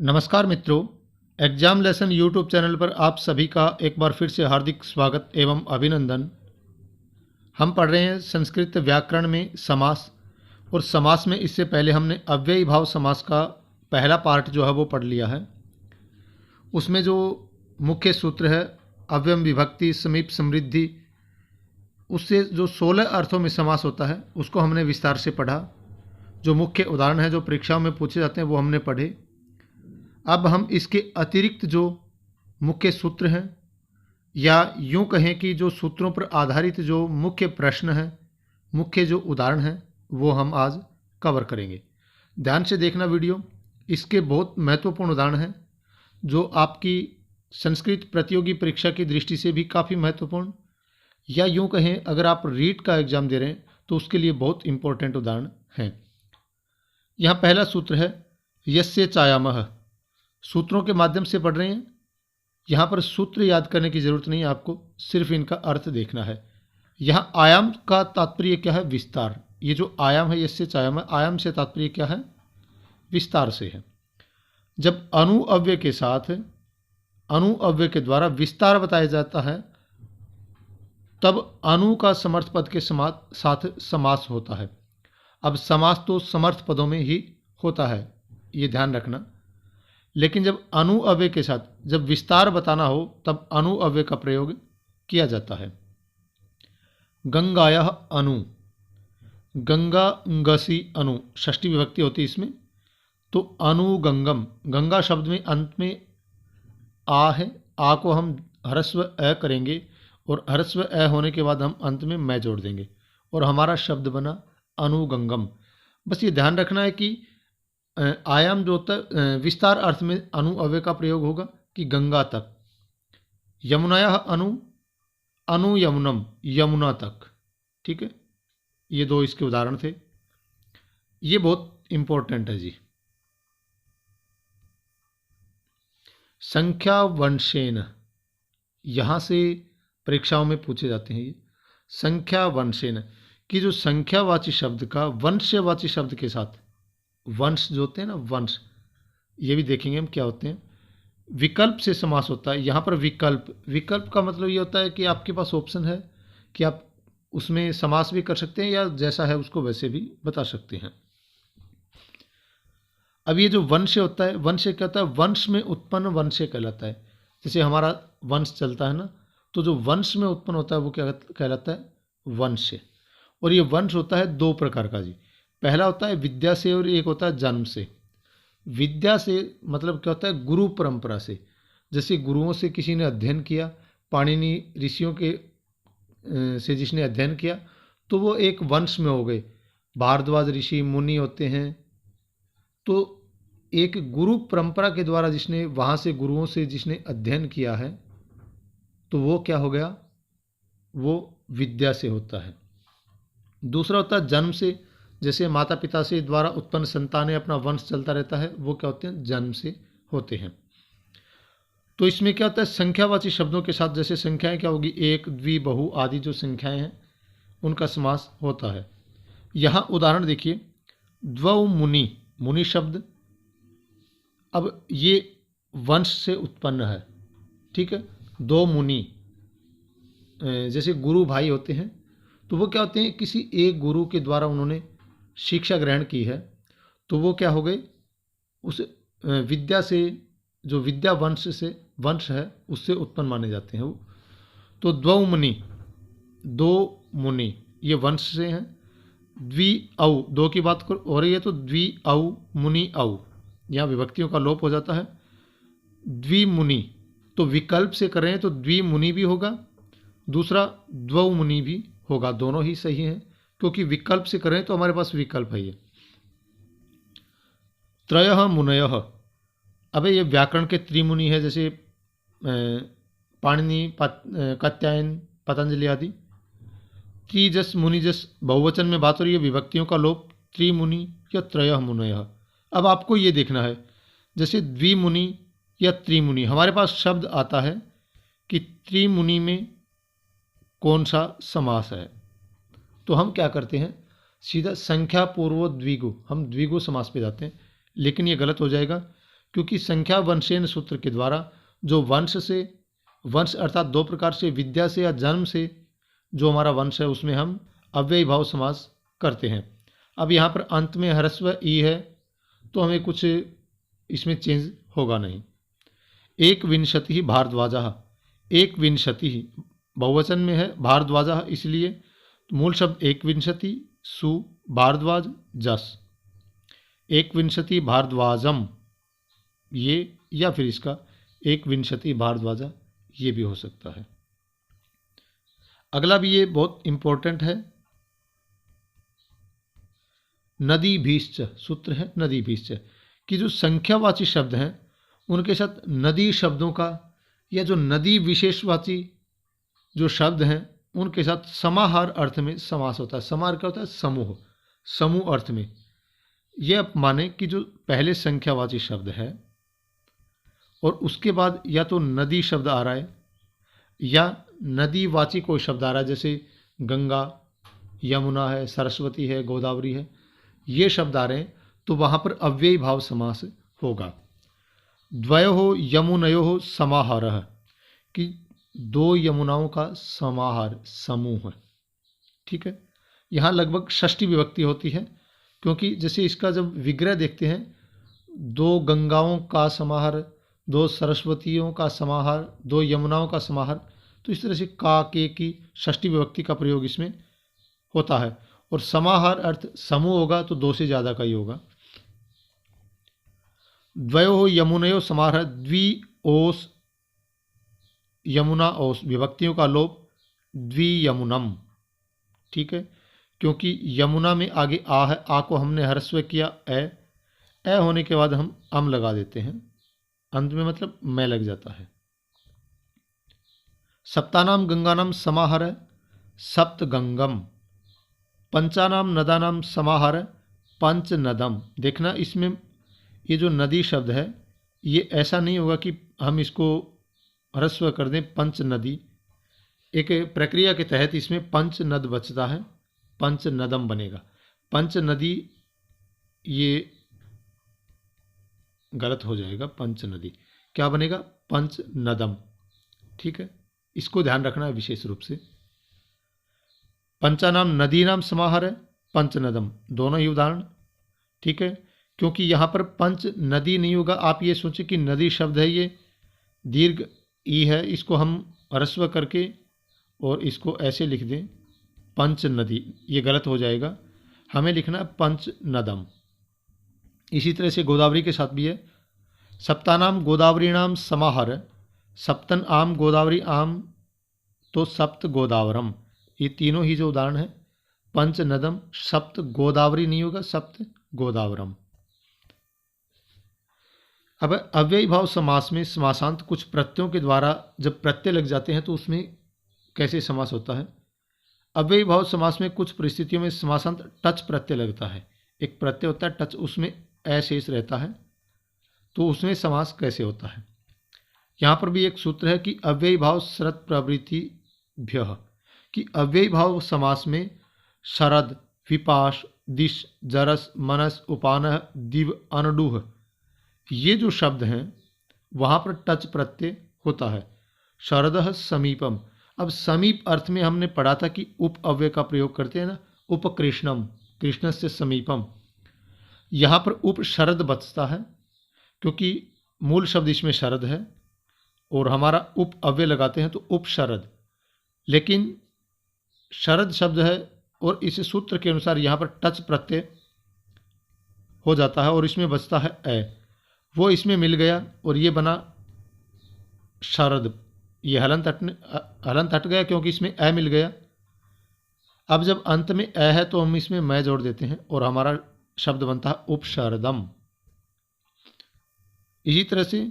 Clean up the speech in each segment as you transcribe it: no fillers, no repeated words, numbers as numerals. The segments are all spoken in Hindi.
नमस्कार मित्रों, एग्जाम लेसन यूट्यूब चैनल पर आप सभी का एक बार फिर से हार्दिक स्वागत एवं अभिनंदन। हम पढ़ रहे हैं संस्कृत व्याकरण में समास, और समास में इससे पहले हमने अव्ययी भाव समास का पहला पार्ट जो है वो पढ़ लिया है। उसमें जो मुख्य सूत्र है अव्ययम विभक्ति समीप समृद्धि, उससे जो 16 अर्थों में समास होता है उसको हमने विस्तार से पढ़ा। जो मुख्य उदाहरण है जो परीक्षाओं में पूछे जाते हैं वो हमने पढ़े। अब हम इसके अतिरिक्त जो मुख्य सूत्र हैं, या यूं कहें कि जो सूत्रों पर आधारित जो मुख्य प्रश्न हैं, मुख्य जो उदाहरण हैं, वो हम आज कवर करेंगे। ध्यान से देखना वीडियो, इसके बहुत महत्वपूर्ण उदाहरण हैं जो आपकी संस्कृत प्रतियोगी परीक्षा की दृष्टि से भी काफ़ी महत्वपूर्ण, या यूं कहें अगर आप रीट का एग्जाम दे रहे हैं तो उसके लिए बहुत इंपॉर्टेंट उदाहरण हैं। यहाँ पहला सूत्र है यस्य चायामः। सूत्रों के माध्यम से पढ़ रहे हैं। यहाँ पर सूत्र याद करने की जरूरत नहीं है आपको, सिर्फ इनका अर्थ देखना है। यहाँ आयाम का तात्पर्य क्या है? विस्तार। ये जो आयाम है यस्य चायाम है, आयाम से तात्पर्य क्या है? विस्तार से है। जब अनुअव्यय के साथ अनुअव्यय के द्वारा विस्तार बताया जाता है तब अनु का समर्थ पद के साथ समास होता है। अब समास तो समर्थ पदों में ही होता है, ये ध्यान रखना। लेकिन जब अनुअव्यय के साथ जब विस्तार बताना हो तब अनुअव्यय का प्रयोग किया जाता है। गंगायाः अनु, गंगा गसी अनु, षष्ठी विभक्ति होती है इसमें। तो अनुगंगम, गंगा शब्द में अंत में आ है, आ को हम ह्रस्व अ करेंगे और ह्रस्व अ होने के बाद हम अंत में मैं जोड़ देंगे और हमारा शब्द बना अनुगंगम। बस ये ध्यान रखना है कि आयाम जो होता है विस्तार अर्थ में अनुअव्यय का प्रयोग होगा कि गंगा तक। यमुनाया अनु, अनु यमुनम, यमुना तक। ठीक है, ये दो इसके उदाहरण थे। ये बहुत इंपॉर्टेंट है जी। संख्या वंशेन, यहाँ से परीक्षाओं में पूछे जाते हैं ये। संख्या वंशेन कि जो संख्यावाची शब्द का वंशवाची शब्द के साथ, वंश जो होते हैं ना, वंश, ये भी देखेंगे हम क्या होते हैं। विकल्प से समास होता है। यहाँ पर विकल्प, विकल्प का मतलब ये होता है कि आपके पास ऑप्शन है कि आप उसमें समास भी कर सकते हैं या जैसा है उसको वैसे भी बता सकते हैं। अब ये जो वंश होता है, वंश क्या होता है? वंश में उत्पन्न वंश कहलाता है। जैसे हमारा वंश चलता है ना, तो जो वंश में उत्पन्न होता है वो क्या कहलाता है? वंश। और ये वंश होता है दो प्रकार का जी। पहला होता है विद्या से और एक होता है जन्म से। विद्या से मतलब क्या होता है? गुरु परंपरा से। जैसे गुरुओं से किसी ने अध्ययन किया, पाणिनि ऋषियों के से जिसने अध्ययन किया तो वो एक वंश में हो गए। भारद्वाज ऋषि मुनि होते हैं, तो एक गुरु परंपरा के द्वारा जिसने वहाँ से गुरुओं से जिसने अध्ययन किया है तो वो क्या हो गया? वो विद्या से होता है। दूसरा होता है जन्म से। जैसे माता पिता से द्वारा उत्पन्न संतान है, अपना वंश चलता रहता है, वो क्या होते हैं? जन्म से होते हैं। तो इसमें क्या होता है? संख्यावाची शब्दों के साथ, जैसे संख्याएं क्या होगी? एक, द्वि, बहु आदि जो संख्याएं हैं उनका समास होता है। यहाँ उदाहरण देखिए, द्वौ मुनि, मुनि शब्द, अब ये वंश से उत्पन्न है। ठीक है, दो मुनि, जैसे गुरु भाई होते हैं तो वो क्या होते हैं? किसी एक गुरु के द्वारा उन्होंने शिक्षा ग्रहण की है तो वो क्या हो गए? उस विद्या से, जो विद्या वंश से वंश है उससे उत्पन्न माने जाते हैं वो। तो द्वौ मुनि, दो मुनि, ये वंश से हैं। द्वि औ, दो की बात हो रही है तो द्वि औ मुनि औ, यहाँ विभक्तियों का लोप हो जाता है। द्विमुनि, तो विकल्प से कर रहे हैं तो द्विमुनि भी होगा, दूसरा द्वौ मुनि भी होगा, दोनों ही सही हैं क्योंकि विकल्प से कर रहे हैं तो हमारे पास विकल्प है ये। त्रयः मुनयः, अब ये व्याकरण के त्रिमुनि है, जैसे पाणिनि, कात्यायन, पतंजलि आदि। त्रिजस मुनिजस बहुवचन में बात हो रही है, विभक्तियों का लोप, त्रिमुनि या त्रयः मुनयः। अब आपको ये देखना है, जैसे द्विमुनि या त्रिमुनि, हमारे पास शब्द आता है कि त्रिमुनि में कौन सा समास है, तो हम क्या करते हैं? सीधा संख्या पूर्व द्विगु, हम द्विगु समास पे जाते हैं। लेकिन ये गलत हो जाएगा क्योंकि संख्या वंशेन सूत्र के द्वारा जो वंश अर्थात दो प्रकार से, विद्या से या जन्म से जो हमारा वंश है उसमें हम अव्ययी भाव समास करते हैं। अब यहाँ पर अंत में ह्रस्व ई है तो हमें कुछ इसमें चेंज होगा नहीं। एक विंशति भारद्वाजा, एक विंशति बहुवचन में है, भारद्वाजा इसलिए मूल शब्द एक विंशति सु भारद्वाज जस, एक विंशति भारद्वाजम ये, या फिर इसका एक विंशति भारद्वाजा ये भी हो सकता है। अगला भी ये बहुत इंपॉर्टेंट है, नदी भीश्च सूत्र है। नदी भीश्च कि जो संख्यावाची शब्द हैं उनके साथ नदी शब्दों का या जो नदी विशेषवाची जो शब्द हैं उनके साथ समाहार अर्थ में समास होता है। समाहार क्या होता है? समूह, समूह अर्थ में। यह माने कि जो पहले संख्यावाची शब्द है और उसके बाद या तो नदी शब्द आ रहा है या नदीवाची कोई शब्द आ रहा है, जैसे गंगा, यमुना है, सरस्वती है, गोदावरी है, ये शब्द आ रहे हैं तो वहाँ पर अव्ययी भाव समास होगा। द्वयोः यमुनयोः समाहारः कि दो यमुनाओं का समाहार, समूह, ठीक है। यहाँ लगभग षष्ठी विभक्ति होती है क्योंकि जैसे इसका जब विग्रह देखते हैं, दो गंगाओं का समाहार, दो सरस्वतियों का समाहार, दो यमुनाओं का समाहार, तो इस तरह से का के की षष्ठी विभक्ति का प्रयोग इसमें होता है। और समाहार अर्थ समूह होगा तो दो से ज़्यादा का ही होगा। द्वयोः यमुनयोः समाहारः, द्वि ओस यमुना ओस, विभक्तियों का लोप, द्वियमुनम, ठीक है। क्योंकि यमुना में आगे आ है, आ को हमने ह्रस्व किया, ए होने के बाद हम अम लगा देते हैं, अंत में मतलब मैं लग जाता है। सप्तानाम गंगानाम समाहार सप्त गंगम, पंचानाम नदानाम समाहार पंच नदम। देखना इसमें ये जो नदी शब्द है ये ऐसा नहीं होगा कि हम इसको ह्रस्व कर दें पंच नदी, एक प्रक्रिया के तहत इसमें पंच नद बचता है, पंच नदम बनेगा। पंच नदी ये गलत हो जाएगा, पंच नदी क्या बनेगा? पंच नदम, ठीक है। इसको ध्यान रखना है विशेष रूप से। पंचानाम नदीनाम समाहार है, पंचनदम, दोनों ही उदाहरण, ठीक है। क्योंकि यहाँ पर पंच नदी नहीं होगा, आप ये सोचें कि नदी शब्द है, ये दीर्घ ई है, इसको हम ह्रस्व करके और इसको ऐसे लिख दें पंच नदी, ये गलत हो जाएगा। हमें लिखना है पंच नदम। इसी तरह से गोदावरी के साथ भी है, सप्तानाम गोदावरीणाम समाहार, सप्तन आम गोदावरी आम तो सप्त गोदावरम, ये तीनों ही जो उदाहरण है पंच नदम, सप्त गोदावरी नहीं होगा, सप्त गोदावरम। अब अव्ययी भाव समास में समासांत कुछ प्रत्ययों के द्वारा जब प्रत्यय लग जाते हैं तो उसमें कैसे समास होता है। अव्ययी भाव समास में कुछ परिस्थितियों में समासांत टच प्रत्यय लगता है। एक प्रत्यय होता है टच, उसमें अशेष रहता है, तो उसमें समास कैसे होता है। यहाँ पर भी एक सूत्र है कि अव्ययी भाव शरद प्रवृत्तिभ्यः, कि अव्ययी भाव समास में शरद, विपाश, दिश, जरस, मनस, उपानः, दिव, अनडुह, ये जो शब्द हैं वहाँ पर टच प्रत्यय होता है। शरदः समीपम, अब समीप अर्थ में हमने पढ़ा था कि उप अव्यय का प्रयोग करते हैं ना, उपकृष्णम, कृष्णस्य समीपम, यहाँ पर उप शरद बचता है क्योंकि मूल शब्द इसमें शरद है और हमारा उप अव्यय लगाते हैं तो उप शरद, लेकिन शरद शब्द है और इस सूत्र के अनुसार यहाँ पर टच प्रत्यय हो जाता है और इसमें बचता है ए, वो इसमें मिल गया और ये बना शरद। ये हलंत हट गया क्योंकि इसमें ए मिल गया। अब जब अंत में ए है तो हम इसमें मैं जोड़ देते हैं और हमारा शब्द बनता है उपशरदम। इसी तरह से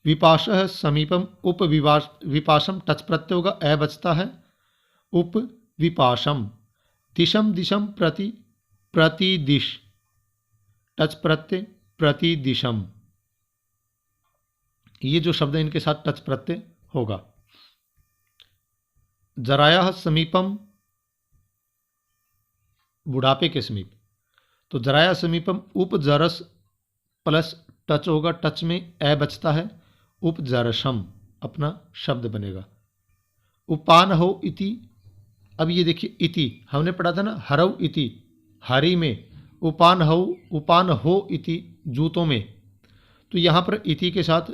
विपाशः समीपम, उप विपाशम टच प्रत्यय होगा, ए बचता है, उप विपाशम। दिशम दिशम प्रति, प्रतिदिश, टच प्रत्यय प्रतिदिशम, ये जो शब्द है इनके साथ टच प्रत्यय होगा। जराया समीपम, बुढ़ापे के समीप, तो जराया समीपम उपजरस प्लस टच होगा, टच में ए बचता है, उपजरशम अपना शब्द बनेगा। उपान हो इति, अब ये देखिए इति हमने पढ़ा था ना, हरव इति हरी में, उपान हो इति जूतों में। तो यहाँ पर इति के साथ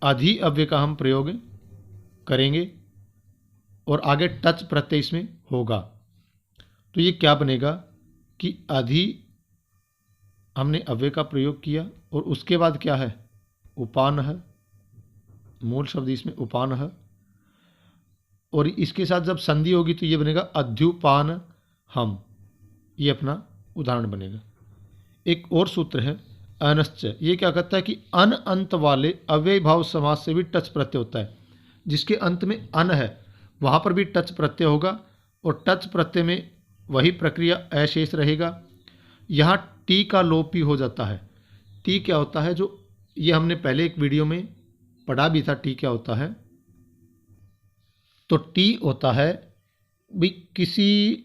अधि अव्यय का हम प्रयोग करेंगे और आगे टच प्रत्यय इसमें होगा। तो ये क्या बनेगा कि अधि हमने अव्यय का प्रयोग किया और उसके बाद क्या है, उपान है, मूल शब्द इसमें उपान है, और इसके साथ जब संधि होगी तो ये बनेगा अध्युपान हम, ये अपना उदाहरण बनेगा। एक और सूत्र है अनश्च, ये क्या कहता है कि अन अंत वाले अव्यय भाव समास से भी टच प्रत्यय होता है। जिसके अंत में अन है वहाँ पर भी टच प्रत्यय होगा और टच प्रत्यय में वही प्रक्रिया अशेष रहेगा। यहाँ टी का लोप भी हो जाता है। टी क्या होता है, जो ये हमने पहले एक वीडियो में पढ़ा भी था, टी क्या होता है। तो टी होता है भी किसी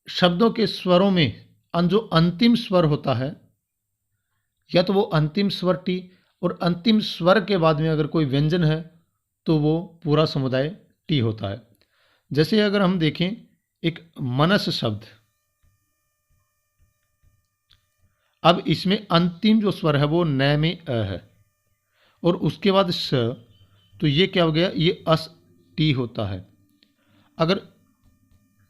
शब्दों के स्वरों में जो अंतिम स्वर होता है, या तो वो अंतिम स्वर टी, और अंतिम स्वर के बाद में अगर कोई व्यंजन है तो वो पूरा समुदाय टी होता है। जैसे अगर हम देखें एक मनस शब्द, अब इसमें अंतिम जो स्वर है वो न में अ है और उसके बाद स, तो ये क्या हो गया, ये अस टी होता है। अगर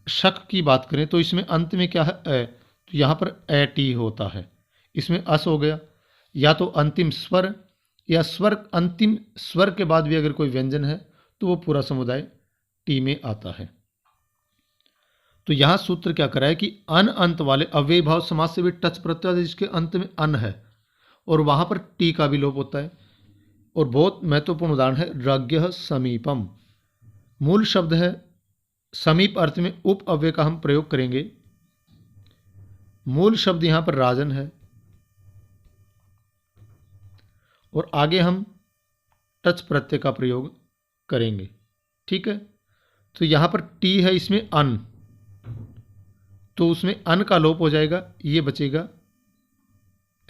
शक की बात करें तो इसमें अंत में क्या है अ, तो यहाँ पर अ टी होता है, इसमें अस हो गया। या तो अंतिम स्वर या स्वर, अंतिम स्वर के बाद भी अगर कोई व्यंजन है तो वो पूरा समुदाय टी में आता है। तो यहाँ सूत्र क्या करा है कि अन अंत वाले अव्यय भाव समास से भी टच प्रत्यय जिसके अंत में अन है और वहाँ पर टी का भी लोप होता है। और बहुत महत्वपूर्ण उदाहरण है राज्ञ समीपम, मूल शब्द है, समीप अर्थ में उप अव्यय का हम प्रयोग करेंगे। मूल शब्द यहाँ पर राजन है और आगे हम टच प्रत्यय का प्रयोग करेंगे। ठीक है, तो यहाँ पर टी है, इसमें अन, तो उसमें अन का लोप हो जाएगा, ये बचेगा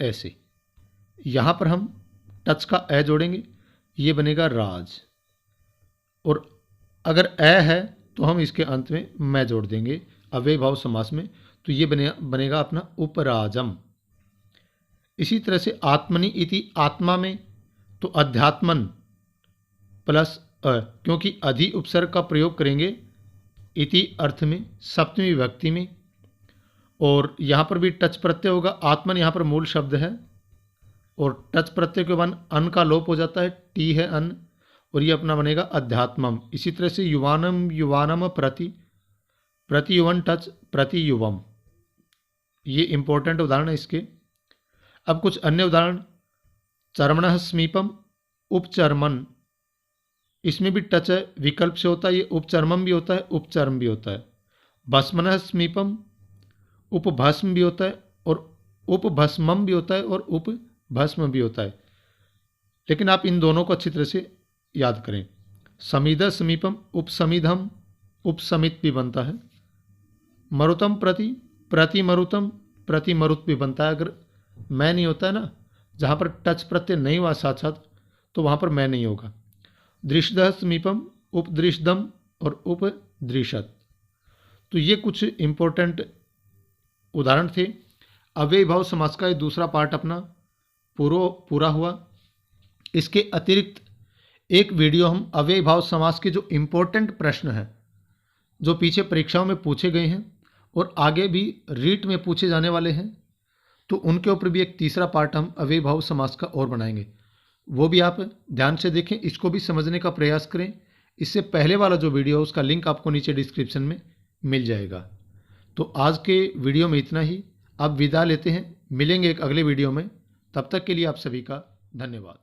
ऐसे। यहाँ पर हम टच का ए जोड़ेंगे, ये बनेगा राज, और अगर ए है तो हम इसके अंत में मैं जोड़ देंगे अव्यय भाव समास में, तो ये बनेगा अपना उपराजम। इसी तरह से आत्मनि इति आत्मा में तो अध्यात्मन प्लस अ, क्योंकि अधि उपसर्ग का प्रयोग करेंगे इति अर्थ में सप्तमी विभक्ति में, और यहाँ पर भी टच प्रत्यय होगा। आत्मन यहाँ पर मूल शब्द है और टच प्रत्यय के बाद अन का लोप हो जाता है, टी है अन, और ये अपना बनेगा अध्यात्मम। इसी तरह से युवानम युवानम प्रति, प्रति युवन टच प्रति युवम, ये इंपॉर्टेंट उदाहरण है इसके। अब कुछ अन्य उदाहरण, चर्मण समीपम उपचर्मन, इसमें भी टच है, विकल्प से होता है, ये उपचर्मम भी होता है उपचर्म भी होता है। भस्मन समीपम उपभस्म भी होता है और उपभस्मम भी होता है और उपभस्म भी होता है, लेकिन आप इन दोनों को अच्छी तरह से याद करें। समीध समीपम उपसमिधम उपसमित भी बनता है। मरुतम प्रति प्रति मरुतम प्रति मरुत भी बनता है। अगर मैं नहीं होता है ना, जहाँ पर टच प्रत्यय नहीं हुआ साथ साथ, तो वहाँ पर मैं नहीं होगा। दृशद समीपम उपदृशदम और उपदृशत, तो ये कुछ इम्पोर्टेंट उदाहरण थे। अव्यय भाव समास का ये दूसरा पार्ट अपना पूरा हुआ। इसके अतिरिक्त एक वीडियो हम अव्यय भाव समास के जो इम्पोर्टेंट प्रश्न हैं, जो पीछे परीक्षाओं में पूछे गए हैं और आगे भी रीट में पूछे जाने वाले हैं, तो उनके ऊपर भी एक तीसरा पार्ट हम अव्यय भाव समास का और बनाएंगे। वो भी आप ध्यान से देखें, इसको भी समझने का प्रयास करें। इससे पहले वाला जो वीडियो है उसका लिंक आपको नीचे डिस्क्रिप्शन में मिल जाएगा। तो आज के वीडियो में इतना ही, अब विदा लेते हैं, मिलेंगे एक अगले वीडियो में। तब तक के लिए आप सभी का धन्यवाद।